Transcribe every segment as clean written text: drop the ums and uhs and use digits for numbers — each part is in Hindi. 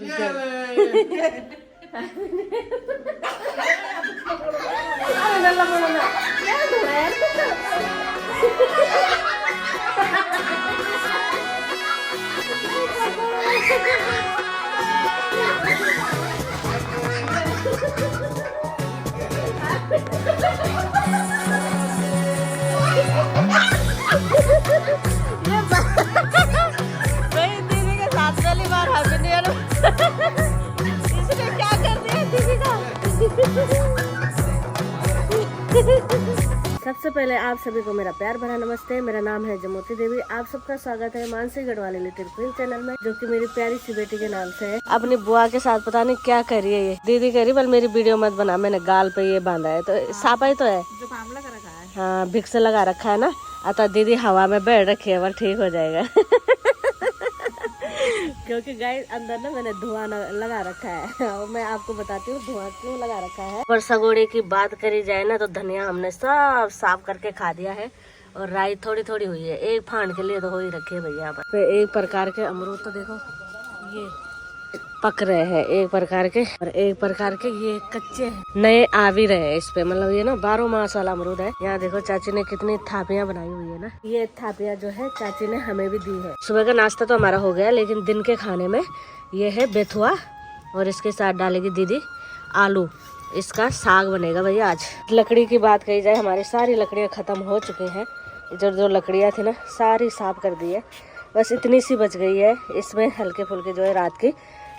दीदी के साथ पहली बार हैप्पी न्यू ईयर इसने क्या कर दिया दीदी का। सबसे पहले आप सभी को मेरा प्यार भरा नमस्ते। मेरा नाम है जमोती देवी। आप सबका स्वागत है Mansi Garhwali little queen channel में, जो कि मेरी प्यारी सी बेटी के नाम से है। अपनी बुआ के साथ पता नहीं क्या कर रही है ये दीदी। कह रही बल मेरी वीडियो मत बना, मैंने गाल पे ये बांधा है तो सापा ही तो है, जुकाम लगा रखा है। हाँ भिक्स लगा रखा है ना। अतः दीदी हवा में बैठ रखी है, वह ठीक हो जाएगा। क्योंकि गाइस अंदर ना मैंने धुआं लगा रखा है और मैं आपको बताती हूँ धुआं क्यों लगा रखा है। पर सगोड़े की बात करी जाए ना तो धनिया हमने सब साफ करके खा दिया है और राई थोड़ी थोड़ी हुई है। एक फांड के लिए तो हो ही रखी है भैया। यहाँ पर एक प्रकार के अमरूद तो देखो ये पक रहे हैं एक प्रकार के, और एक प्रकार के ये कच्चे हैं, नए आ भी रहे हैं इस पे। मतलब ये ना 12 मास वाला अमरूद है। यहाँ देखो चाची ने कितनी थापियां बनाई हुई है ना। ये थापियां जो है चाची ने हमें भी दी है। सुबह का नाश्ता तो हमारा हो गया, लेकिन दिन के खाने में ये है बेथुआ और इसके साथ डालेगी दीदी आलू। इसका साग बनेगा भैया आज। लकड़ी की बात कही जाए, हमारी सारी लकड़ियाँ खत्म हो चुकी हैं। इधर जो लकड़ियाँ थी ना सारी साफ कर दी है, बस इतनी सी बच गई है। इसमें हल्के फुल्के जो है रात की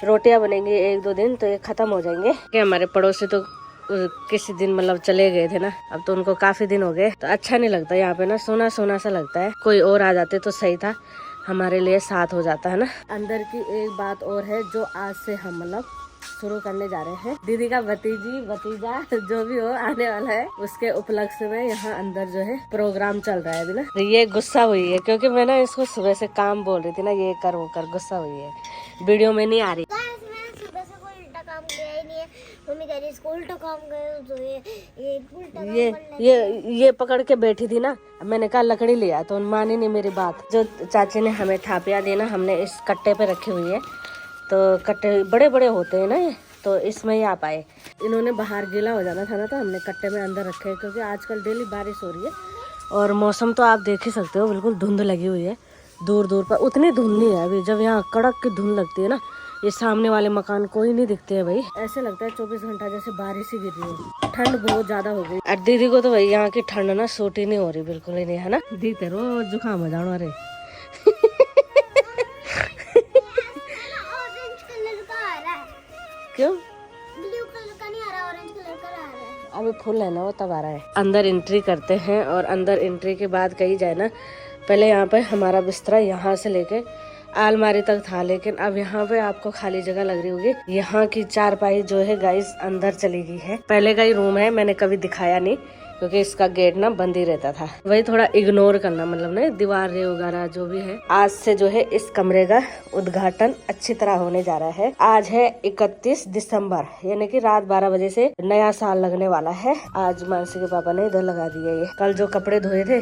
रोटियां बनेंगी 1-2 दिन तो ये खत्म हो जाएंगे। कि हमारे पड़ोसी तो किसी दिन मतलब चले गए थे ना, अब तो उनको काफी दिन हो गए तो अच्छा नहीं लगता। यहाँ पे ना सोना सोना सा लगता है। कोई और आ जाते तो सही था, हमारे लिए साथ हो जाता है ना। अंदर की एक बात और है जो आज से हम मतलब शुरू करने जा रहे हैं। दीदी का भतीजा जो भी हो आने वाला है, उसके उपलक्ष्य में यहाँ अंदर जो है प्रोग्राम चल रहा है अभी ना। ये गुस्सा हुई है क्योंकि मैं ना इसको सुबह से काम बोल रही थी ना, ये कर वो कर, गुस्सा हुई है। वीडियो में नहीं आ रही। सुबह से कोई उल्टा काम किया ही नहीं है। मम्मी कह रही इसको उल्टा काम गए तो ये उल्टा ये पकड़ के बैठी थी ना। मैंने कहा लकड़ी लिया तो मानी नहीं मेरी बात। जो चाची ने हमें थापियां दी ना, हमने इस कट्टे पे रखी हुई है। तो कट्टे बड़े बड़े होते हैं ना ये, तो इसमें ही आ पाए। इन्होंने बाहर गीला हो जाना था ना, तो हमने कट्टे में अंदर रखे हैं। क्योंकि आजकल डेली बारिश हो रही है और मौसम तो आप देख ही सकते हो, बिल्कुल धुंध लगी हुई है। दूर दूर पर उतनी धुंध नहीं है अभी। जब यहाँ कड़क की धुंध लगती है ना, ये सामने वाले मकान कोई नहीं दिखते है भाई। ऐसे लगता है 24 घंटा जैसे बारिश ही गिर रही है। ठंड बहुत ज्यादा हो गई और दीदी को तो भाई यहाँ की ठंड ना सूट ही नहीं हो रही, बिल्कुल ही नहीं है ना। दीदी रोज जुकाम हो जानो। अरे क्यों? ब्लू कलर का नहीं आ रहा, ऑरेंज कलर का आ रहा है। अभी फुल है ना, वो तब आ रहा है। अंदर एंट्री करते हैं और अंदर एंट्री के बाद कही जाए ना, पहले यहाँ पे हमारा बिस्तरा यहाँ से लेके अलमारी तक था, लेकिन अब यहाँ पे आपको खाली जगह लग रही होगी। यहाँ की चारपाई जो है गाइस अंदर चली गई है। पहले का ही रूम है, मैंने कभी दिखाया नहीं क्योंकि इसका गेट ना बंद ही रहता था। वही थोड़ा इग्नोर करना, मतलब ना दीवार वगैरह जो भी है। आज से जो है इस कमरे का उद्घाटन अच्छी तरह होने जा रहा है। आज है 31 दिसंबर, यानी कि रात 12 बजे से नया साल लगने वाला है। आज मानसी के पापा ने इधर लगा दिया ये। कल जो कपड़े धोए थे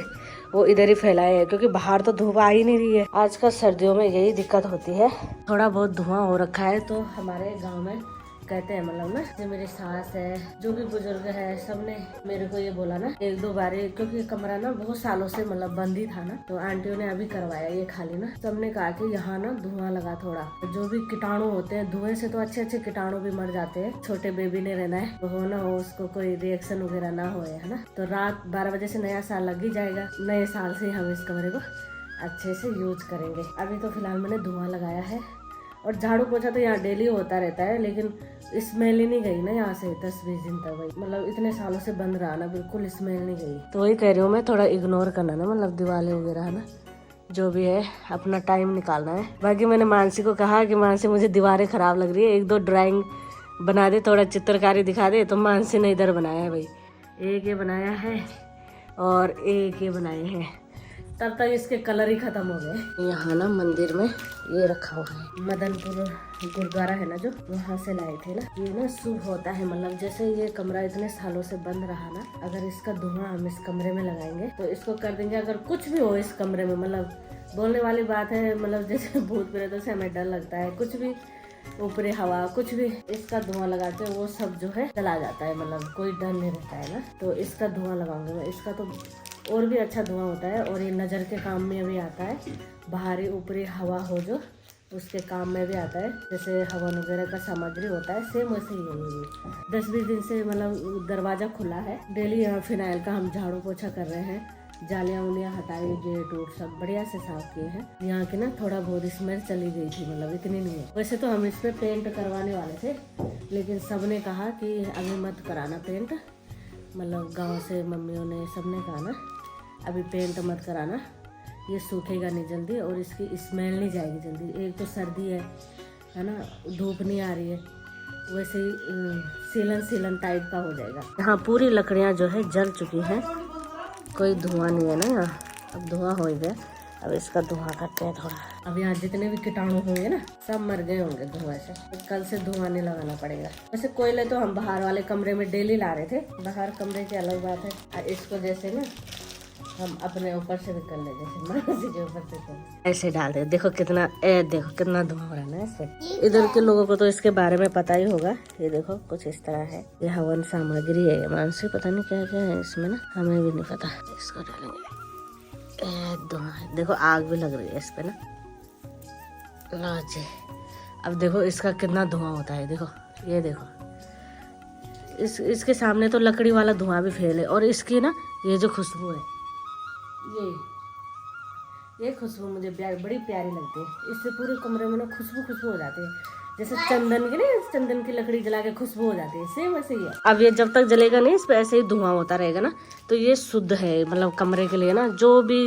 वो इधर ही फैलाए हैं क्योंकि बाहर तो धूप आ ही नहीं रही है। आजकल सर्दियों में यही दिक्कत होती है, थोड़ा बहुत धुआं हो रखा है। तो हमारे गाँव में कहते हैं मतलब ना, जो मेरी सास है, जो भी बुजुर्ग है, सबने मेरे को ये बोला ना 1-2 बार, क्योंकि कमरा ना बहुत सालों से मतलब बंद ही था ना, तो आंटियों ने अभी करवाया ये खाली ना। सबने कहा कि यहाँ ना धुआं लगा थोड़ा, जो भी कीटाणु होते हैं धुएं से तो अच्छे अच्छे कीटाणु भी मर जाते हैं। छोटे बेबी ने रहना है तो हो ना हो उसको कोई रिएक्शन वगैरह ना हो, है ना। तो रात 12 बजे से नया साल लग ही जाएगा। नए साल से हम इस कमरे को अच्छे से यूज करेंगे। अभी तो फिलहाल मैंने धुआं लगाया है और झाड़ू पोछा तो यहाँ डेली होता रहता है, लेकिन स्मेल ही नहीं गई ना यहाँ से 10-20 दिन तक। भाई मतलब इतने सालों से बंद रहा ना, बिल्कुल स्मेल नहीं गई। तो वही कह रही हूँ मैं, थोड़ा इग्नोर करना ना, मतलब दीवारें वगैरह है ना, जो भी है अपना टाइम निकालना है। बाकी मैंने मानसी को कहा कि मानसी मुझे दीवारें खराब लग रही है, 1-2 ड्राइंग बना दे, थोड़ा चित्रकारी दिखा दे। तो मानसी ने इधर बनाया है भाई, एक ये बनाया है और एक ये बनाए हैं। तब तक इसके कलर ही खत्म हो गए। यहाँ ना मंदिर में ये रखा हुआ है, मदनपुर गुरुद्वारा है ना, जो वहाँ से लाए थे ना। ये ना शुभ होता है, मतलब जैसे ये कमरा इतने सालों से बंद रहा ना, अगर इसका धुआं हम इस कमरे में लगाएंगे तो इसको कर देंगे। अगर कुछ भी हो इस कमरे में, मतलब बोलने वाली बात है, मतलब जैसे भूत प्रेतों से हमें डर लगता है, कुछ भी ऊपरी हवा कुछ भी इसका धुआं लगा के वो सब जो है चला जाता है, मतलब कोई डर नहीं रहता है ना। तो इसका धुआं लगाऊंगी मैं, इसका तो और भी अच्छा धुआं होता है और ये नज़र के काम में भी आता है। बाहरी ऊपरी हवा हो जो उसके काम में भी आता है, जैसे हवन वगैरह का सामग्री होता है, सेम वैसे ही है ये भी। 10-20 दिन से मतलब दरवाज़ा खुला है, डेली यहाँ फिनाइल का हम झाड़ू पोछा कर रहे हैं, जालियाँ उलियाँ हटाई, गेट वूट सब बढ़िया से साफ किए हैं। यहाँ की ना थोड़ा बहुत स्मेल चली गई थी, मतलब इतनी नहीं है। वैसे तो हम इस पे पेंट करवाने वाले थे, लेकिन सब ने कहा कि अभी मत कराना पेंट, मतलब गाँव से मम्मियों ने सबने कहा ना अभी पेंट मत कराना, ये सूखेगा नहीं जल्दी और इसकी स्मेल नहीं जाएगी जल्दी। एक तो सर्दी है ना, धूप नहीं आ रही है, वैसे ही सीलन टाइप का हो जाएगा। यहाँ पूरी लकड़ियाँ जो है जल चुकी हैं, कोई धुआं नहीं है ना यहाँ, अब धुआं हो गया। अब इसका धुआं करते हैं थोड़ा। अब यहाँ जितने भी कीटाणु होंगे ना सब मर गए होंगे धुआं से, तो कल से धुआं नहीं लगाना पड़ेगा। वैसे कोयले तो हम बाहर वाले कमरे में डेली ला रहे थे, बाहर कमरे की अलग बात है। इसको जैसे ना हम अपने ऊपर से भी कर ले, जैसे मानसी के ऊपर से ऐसे डाल दे। देखो कितना देखो कितना धुआं हो रहा है ना इससे। इधर के लोगों को तो इसके बारे में पता ही होगा। ये देखो कुछ इस तरह है, ये हवन सामग्री है। मानसी पता नहीं क्या क्या है इसमें ना, हमें भी नहीं पता। इसको डालेंगे, धुआं देखो, आग भी लग रही है इस पे ना। लो जी, अब देखो इसका कितना धुआं होता है। देखो ये देखो, इसके सामने तो लकड़ी वाला धुआं भी फेल है। और इसकी ना ये जो खुशबू है, ये खुशबू मुझे बड़ी प्यारी लगती है। इससे पूरे कमरे में ना खुशबू हो जाती है, जैसे चंदन की नहीं, चंदन की लकड़ी जला के खुशबू हो जाती है, सेम वैसे ही है। अब ये जब तक जलेगा नहीं, इस पे ऐसे ही धुआं होता रहेगा ना, तो ये शुद्ध है मतलब कमरे के लिए ना। जो भी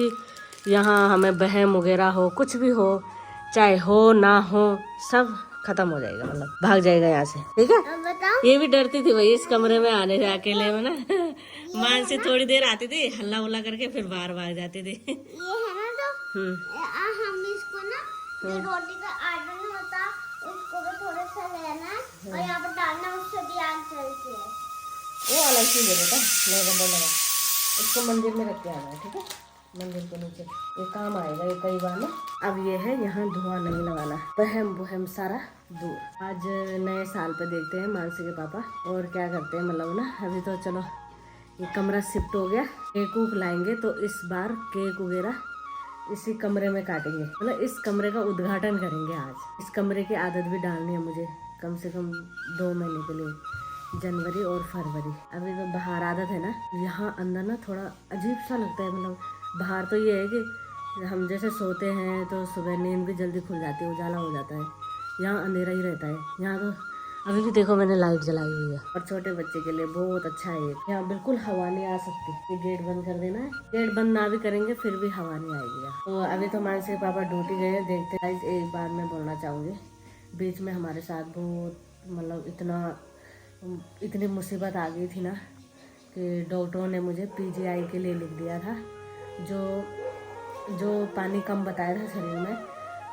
यहाँ हमें बहम वगैरह हो, कुछ भी हो, चाहे हो ना हो, सब खत्म हो जाएगा, मतलब भाग जाएगा यहाँ से। ठीक है, ये भी डरती थी भाई इस कमरे में आने से अकेले में ना। मान से थोड़ी देर आती थी, हल्ला उल्ला करके फिर बाहर भाग जाती थी। ये है ना, तो हम इसको ना जो रोटी का आटा नहीं होता उसको भी थोड़ा सा लेना और यहाँ पर डालना, उससे भी आग जलती है। वो अलग चीज है बेटा, लगा इसको मंदिर में रख के आना है, ठीक है, मंदिर के नीचे, ये काम आएगा ये कई बार ना। अब ये है यहाँ धुआं नहीं लगाना, बहम सारा दूर। आज नए साल पे देखते हैं मानसी के पापा और क्या करते हैं, मतलब ना अभी तो चलो ये कमरा शिफ्ट हो गया। केक उक लाएंगे तो इस बार केक वगैरह इसी कमरे में काटेंगे, मतलब इस कमरे का उद्घाटन करेंगे आज। इस कमरे की आदत भी डालनी है मुझे, कम से कम 2 महीने के लिए, जनवरी और फरवरी। अभी तो बाहर आदत है ना, यहाँ अंदर ना थोड़ा अजीब सा लगता है। मतलब बाहर तो ये है कि हम जैसे सोते हैं तो सुबह नींद भी जल्दी खुल जाती है, उजाला हो जाता है, यहाँ अंधेरा ही रहता है। यहाँ तो अभी भी देखो मैंने लाइट जलाई हुई है, और छोटे बच्चे के लिए बहुत अच्छा है ये। यहाँ बिल्कुल हवा नहीं आ सकती, ये गेट बंद कर देना है। गेट बंद ना भी करेंगे फिर भी हवा नहीं आएगी। तो अभी तो मानसी के पापा ड्यूटी गए हैं, देखते हैं। एक बार मैं बोलना चाहूँगी, बीच में हमारे साथ बहुत मतलब इतनी मुसीबत आ गई थी ना कि डॉक्टरों ने मुझे PGI के लिए लिख दिया था। जो पानी कम बताया था शरीर में,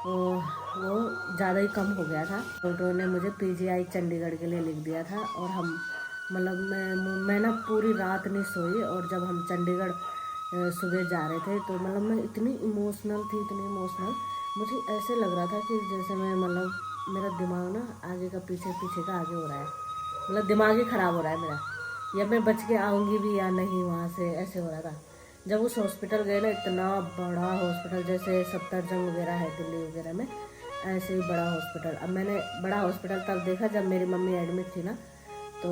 वो ज़्यादा ही कम हो गया था। डॉक्टरों ने मुझे PGI चंडीगढ़ के लिए लिख दिया था। और हम मतलब मैं ना पूरी रात नहीं सोई, और जब हम चंडीगढ़ सुबह जा रहे थे तो मतलब मैं इतनी इमोशनल थी, मुझे ऐसे लग रहा था कि जैसे मैं मतलब मेरा दिमाग ना आगे का पीछे का आगे हो रहा है, मतलब दिमाग ही ख़राब हो रहा है मेरा, या मैं बच के आऊँगी भी या नहीं वहाँ से, ऐसे हो रहा था। जब उस हॉस्पिटल गए ना, इतना बड़ा हॉस्पिटल, जैसे सफदरजंग वगैरह है दिल्ली वगैरह में, ऐसे ही बड़ा हॉस्पिटल। अब मैंने बड़ा हॉस्पिटल तब देखा जब मेरी मम्मी एडमिट थी ना, तो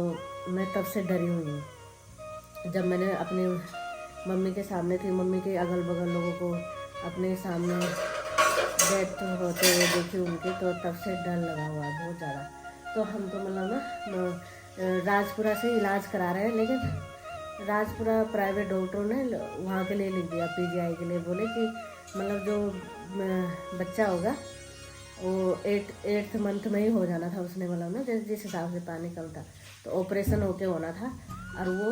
मैं तब से डरी हुई हूँ। जब मैंने अपनी मम्मी के सामने थी, मम्मी के अगल बगल लोगों को अपने सामने डेथ होते हुए देखी उनके, तो तब से डर लगा हुआ है बहुत ज़्यादा। तो हम तो मतलब ना राजपुरा से इलाज करा रहे हैं, लेकिन राजपुरा प्राइवेट डॉक्टरों ने वहाँ के लिए लिख दिया, PGI के लिए। बोले कि मतलब जो बच्चा होगा वो 8th मंथ में ही हो जाना था उसने, मतलब ना जिस हिसाब से पानी कम था, तो ऑपरेशन होके होना था। और वो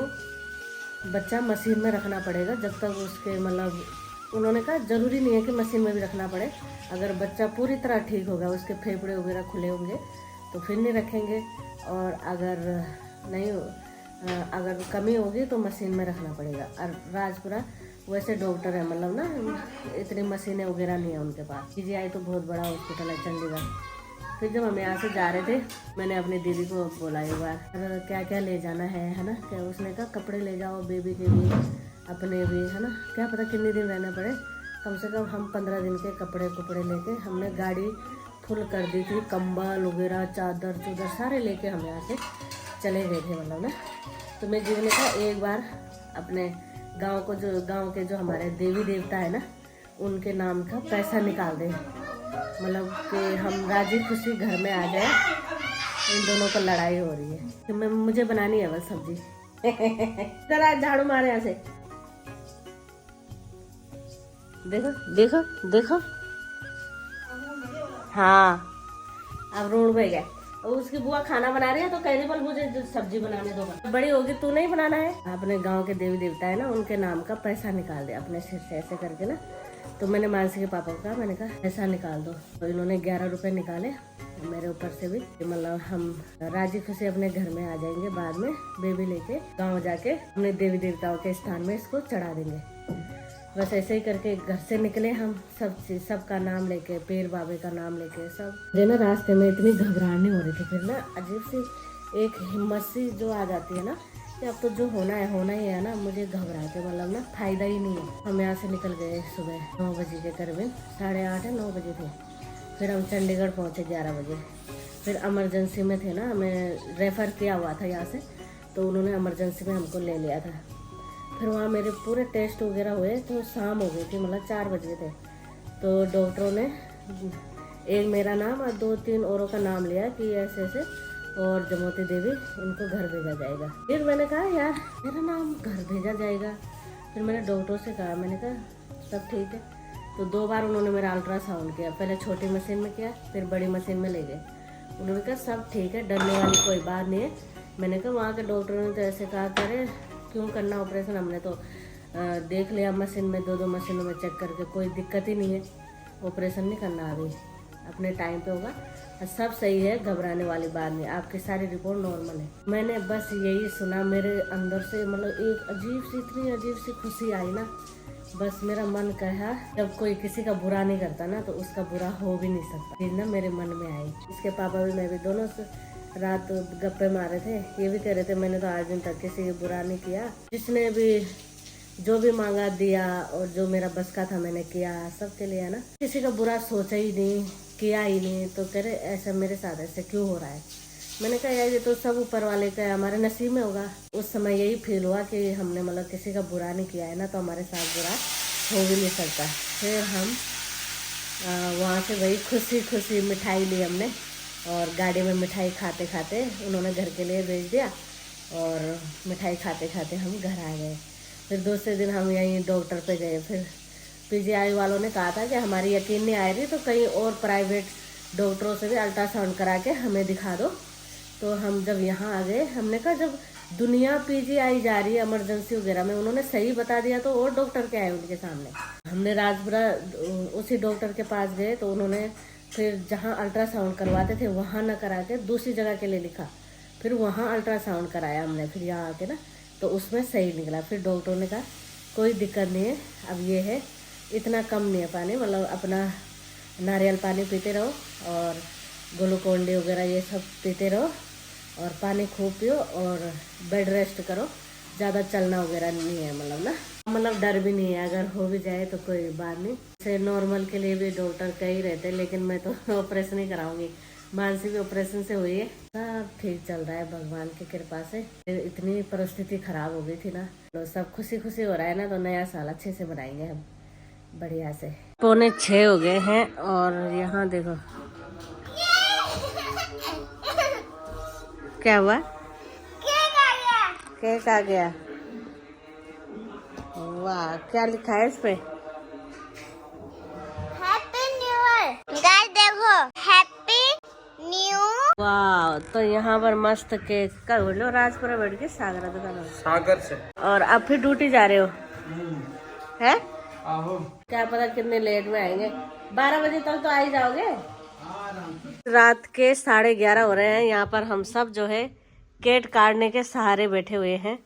बच्चा मशीन में रखना पड़ेगा जब तक उसके मतलब, उन्होंने कहा ज़रूरी नहीं है कि मशीन में भी रखना पड़े, अगर बच्चा पूरी तरह ठीक होगा, उसके फेफड़े वगैरह खुले होंगे तो फिर नहीं रखेंगे, और अगर कमी होगी तो मशीन में रखना पड़ेगा। और राजपुरा वैसे डॉक्टर है, मतलब ना इतनी मशीनें वगैरह नहीं है उनके पास। PGI तो बहुत बड़ा हॉस्पिटल है चंडीगढ़, फिर जब हम यहाँ से जा रहे थे मैंने अपनी दीदी को बोला एक बार क्या क्या ले जाना है ना। क्या उसने कहा कपड़े ले जाओ बेबी के भी अपने भी, है ना। क्या पता कितने दिन रहना पड़े, कम से कम हम 15 दिन के कपड़े लेके हमने गाड़ी फुल कर दी थी, कंबल वगैरह चादर चूदर सारे लेके हम यहाँ से चले गए थे मतलब ना। तो मेरी दीदी ने कहा एक बार अपने गाँव के जो हमारे देवी देवता है ना उनके नाम का पैसा निकाल दें, मतलब कि हम राजी खुशी घर में आ जाए। इन दोनों को लड़ाई हो रही है तो मुझे बनानी है बस सब्जी। जरा झाड़ू मारे यहाँ से, देखो देखो देखो। हाँ अब रोड पे गए और उसकी बुआ खाना बना रही है तो कह रही बोल मुझे सब्जी बनाने दो, बड़ी होगी तू नहीं बनाना है। अपने गांव के देवी देवता है ना उनके नाम का पैसा निकाल दे अपने सिर से ऐसे करके ना। तो मैंने मानसी के पापा को कहा, मैंने कहा पैसा निकाल दो। तो इन्होंने 11 रुपए निकाले मेरे ऊपर से भी, मतलब हम राजी खुशी अपने घर में आ जाएंगे। बाद में बेबी लेके गाँव जाके अपने देवी देवताओं के स्थान में इसको चढ़ा देंगे। बस ऐसे ही करके घर से निकले हम सब चीज, सबका नाम लेके, पीर बाबे का नाम लेके सब। मुझे ना रास्ते में इतनी घबराहट हो रही थी, फिर ना अजीब सी एक हिम्मत सी जो आ जाती है ना कि अब तो जो होना ही है ना। मुझे घबराते मतलब ना फायदा ही नहीं है। हम यहाँ से निकल गए सुबह 9 बजे के करीब, 8:30 या 9 बजे थे। फिर हम चंडीगढ़ पहुँचे 11 बजे। फिर इमरजेंसी में थे ना, हमें रेफ़र किया हुआ था यहाँ से, तो उन्होंने इमरजेंसी में हमको ले लिया था। फिर वहाँ मेरे पूरे टेस्ट वगैरह हुए तो शाम हो गई थी, मतलब 4 बज गए थे। तो डॉक्टरों ने एक मेरा नाम और 2-3 औरों का नाम लिया कि ऐसे ऐसे और जमोती देवी इनको घर भेजा जाएगा। फिर मैंने कहा यार मेरा नाम घर भेजा जाएगा। फिर मैंने डॉक्टर से कहा, मैंने कहा सब ठीक है। तो 2 बार उन्होंने मेरा अल्ट्रासाउंड किया, पहले छोटी मशीन में किया फिर बड़ी मशीन में ले गए। उन्होंने कहा सब ठीक है, डरने वाली कोई बात नहीं है। मैंने कहा वहाँ के डॉक्टरों ने तो ऐसे कहा करे क्यों करना ऑपरेशन, हमने तो देख लिया मशीन में 2-2 मशीनों में चेक करके कोई दिक्कत ही नहीं है, ऑपरेशन नहीं करना, अभी अपने टाइम पे होगा, सब सही है, घबराने वाली बात नहीं, आपकी सारी रिपोर्ट नॉर्मल है। मैंने बस यही सुना, मेरे अंदर से मतलब एक इतनी अजीब सी खुशी आई ना। बस मेरा मन कहा जब कोई किसी का बुरा नहीं करता ना तो उसका बुरा हो भी नहीं सकता, ये ना मेरे मन में आई। इसके पापा भी मैं भी दोनों से रात गप्पे मारे थे, ये भी कह रहे थे मैंने तो आज दिन तक किसी की बुरा नहीं किया, जिसने भी जो भी मांगा दिया और जो मेरा बस का था मैंने किया, सबके लिए, है ना। किसी का बुरा सोचा ही नहीं, किया ही नहीं। तो कह रहे ऐसा मेरे साथ ऐसे क्यों हो रहा है। मैंने कहा यार ये तो सब ऊपर वाले का हमारे नसीब में होगा। उस समय यही फील हुआ कि हमने मतलब किसी का बुरा नहीं किया है ना, तो हमारे साथ बुरा हो भी नहीं सकता। फिर हम वहाँ से वही खुशी खुशी मिठाई ली हमने, और गाड़ी में मिठाई खाते खाते उन्होंने घर के लिए भेज दिया, और मिठाई खाते खाते हम घर आ गए। फिर दूसरे दिन हम यहीं डॉक्टर पे गए। फिर पीजीआई वालों ने कहा था कि हमारी यकीन नहीं आ रही तो कहीं और प्राइवेट डॉक्टरों से भी अल्ट्रासाउंड करा के हमें दिखा दो। तो हम जब यहाँ आ गए, हमने कहा जब दुनिया पीजीआई जा रही है इमरजेंसी वगैरह में, उन्होंने सही बता दिया तो और डॉक्टर क्या है उनके सामने। हमने राजपुरा उसी डॉक्टर के पास गए तो उन्होंने फिर जहाँ अल्ट्रासाउंड करवाते थे वहाँ ना करा के दूसरी जगह के लिए लिखा। फिर वहाँ अल्ट्रासाउंड कराया हमने, फिर यहाँ आके ना तो उसमें सही निकला। फिर डॉक्टर ने कहा कोई दिक्कत नहीं है, अब ये है इतना कम नहीं है पानी, मतलब अपना नारियल पानी पीते रहो और ग्लूकोन डी वगैरह ये सब पीते रहो और पानी खूब पियो और बेड रेस्ट करो, ज़्यादा चलना वगैरह नहीं है, मतलब डर भी नहीं है, अगर हो भी जाए तो कोई बात नहीं। जैसे नॉर्मल के लिए भी डॉक्टर कह ही रहते, लेकिन मैं तो ऑपरेशन ही कराऊंगी। मानसी भी ऑपरेशन से हुई है, सब ठीक चल रहा है भगवान की कृपा से। इतनी परिस्थिति खराब हो गई थी ना, तो सब खुशी खुशी हो रहा है ना, तो नया साल अच्छे से बनाएंगे हम बढ़िया से। 5:45 हो गए हैं और यहाँ देखो क्या हुआ, केक आ गया। वाह, क्या लिखा है इस पे? हैप्पी न्यू ईयर गाइस, देखो हैप्पी न्यू। वाह, तो यहाँ पर मस्त केक का बोलो राजपुरा बैठ के सागर दुकान सागर से। और अब फिर ड्यूटी जा रहे हो है? क्या पता कितने लेट में आएंगे, 12 बजे तक तो आ ही जाओगे। रात के 11:30 हो रहे हैं, यहाँ पर हम सब जो है केक काटने के सहारे बैठे हुए हैं।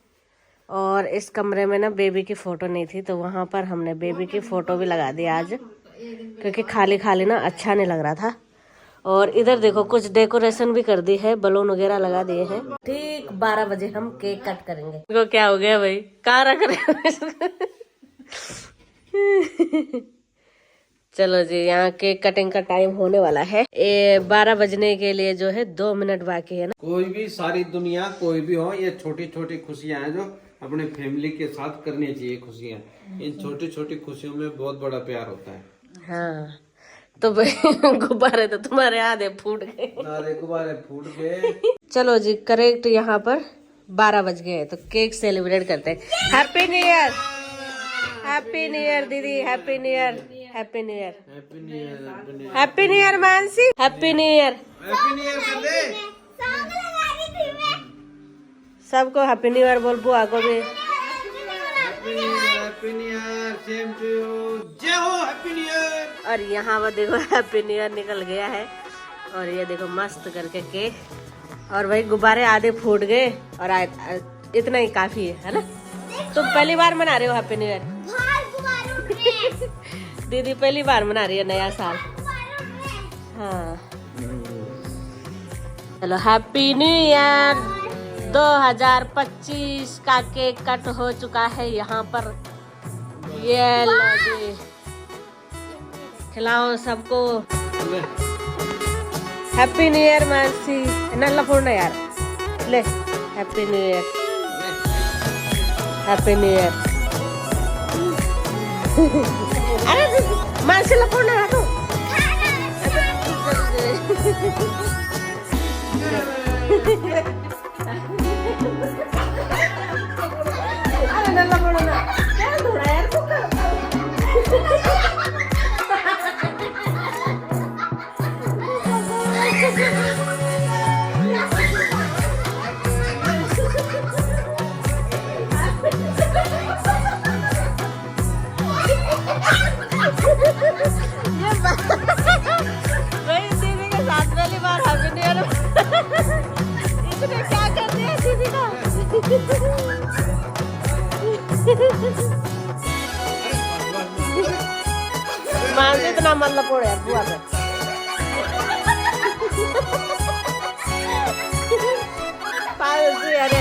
और इस कमरे में ना बेबी की फोटो नहीं थी, तो वहाँ पर हमने बेबी की फोटो भी लगा दी आज, क्योंकि खाली खाली ना अच्छा नहीं लग रहा था। और इधर देखो कुछ डेकोरेशन भी कर दी है, बलून वगैरह लगा दिए हैं। ठीक 12 बजे हम केक कट करेंगे। इनको क्या हो गया भाई, कहाँ रख रहे हो? चलो जी, यहाँ केक कटिंग का टाइम होने वाला है। 12 बजने के लिए जो है 2 मिनट बाकी है ना। कोई भी सारी दुनिया कोई भी हो, ये छोटी छोटी खुशियां हैं जो अपने फैमिली के साथ करनी चाहिए। खुशियां, इन छोटी छोटी खुशियों में बहुत बड़ा प्यार होता है। हाँ तो भाई गुब्बारे तो तुम्हारे आधे फूट गए। सारे गुब्बारे फूट गए। चलो जी, करेक्ट यहाँ पर 12 बज गए हैं, तो केक सेलिब्रेट करते हैं। Happy new year, happy new year दीदी, happy new year, happy new year, happy new year, happy new year Mansi, happy new year. Happy new year कर दे सॉन्ग लगा रही थी मैं। सबको हैप्पी न्यू ईयर बोल, बुआ को भी happy new year, same to you, जय हो, हैप्पी न्यू ईयर। और यहाँ पर देखो हैप्पी न्यू ईयर निकल गया है। और ये देखो मस्त करके केक, और भाई गुब्बारे आधे फूट गए और इतना ही काफी है ना। तुम पहली बार मना रहे हो हैप्पी न्यू ईयर? बाहर गुब्बारे उड़ रहे हैं। दीदी पहली बार मना रही है नया साल। गुब्बारे उड़ रहे हैं। हाँ चलो, हैप्पी न्यू ईयर। 2025 का केक कट हो चुका है यहाँ पर। ये लो जी, खिलाओ सबको। हैप्पी न्यू ईयर मानसी, नल्ला फोड़ना यार, ले happy new year, happy new year. अरे मानसी ला फोड़ना है तो अरे नल्ला फोड़ना क्या थोड़ा यार दीदी के साथ पहली बार हैप्पी न्यू ईयर। इसने क्या कर दिया दीदी का? मानसी इतना मतलब पड़े यार बुआ पे। अरे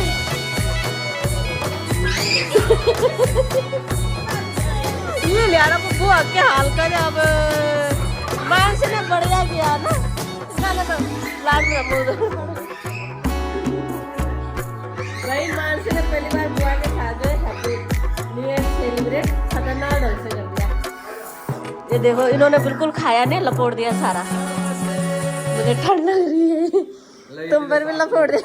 ये लिया बुआ के हाल कर। अब मानसी ने बढ़िया किया ना, तो लाड में भाई मानसी ने पहली बार बुआ के साथ हैप्पी न्यू ईयर सेलिब्रेट खतरनाक ढंग से कर दिया। ये देखो इन्होंने बिल्कुल खाया नहीं, लपोड़ दिया सारा। मुझे ठंड लग रही है, तुम पर भी लपोड़ दे।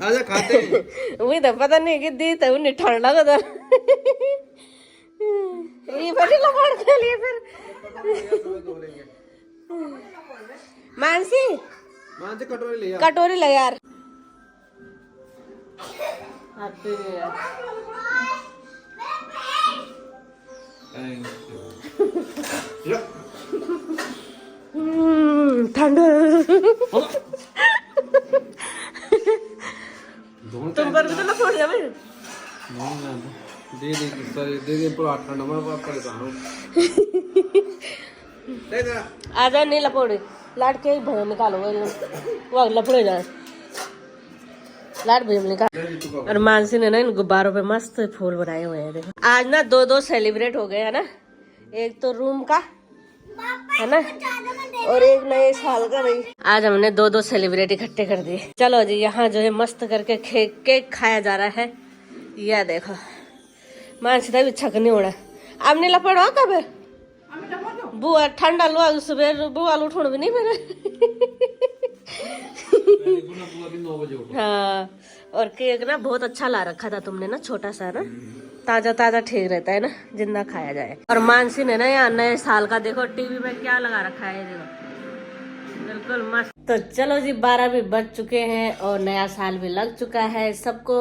आजा खाते हैं। वही तो पता नहीं कि दी तो उन्हें ठंड लगा था। ये बड़ी लपोड़ के लिए फिर मानसी कटोरी ले कटोरी ले यार। Happy new year. ठंड तुम पर भी तो लपोड़ जा भाई। दे पूरा ठंड में परेशान हूँ। आजा नहीं लपोड़े, लाड के भैया निकालो वो लपड़े जाए, लाड भैया निकाल। और मानसी ने ना इन गुब्बारों पे मस्त फूल बनाए हुए हैं। देखो आज ना 2-2 सेलिब्रेट हो गए है ना, एक तो रूम का है ना और एक नए साल का। नहीं आज हमने 2-2 सेलिब्रेट इकट्ठे कर दिए। चलो जी, यहाँ जो है मस्त करके केक खाया जा रहा है। यह देखो मानसी भी छक नहीं हो रहा। अब नहीं लपड़ा कब बुआ ठंडा लो सुबह बुआ उठो भी नहीं मेरे। हाँ और केक ना बहुत अच्छा ला रखा था तुमने ना, छोटा सा ना, ताजा ताजा ठीक रहता है ना, जिंदा खाया जाए। और मानसी ने ना यहाँ नए साल का देखो टीवी में क्या लगा रखा है, देखो बिल्कुल मस्त। तो चलो जी 12 भी बज चुके हैं और नया साल भी लग चुका है। सबको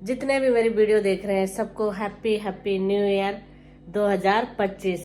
जितने भी मेरी वीडियो देख रहे हैं सबको हैप्पी न्यू ईयर 2025।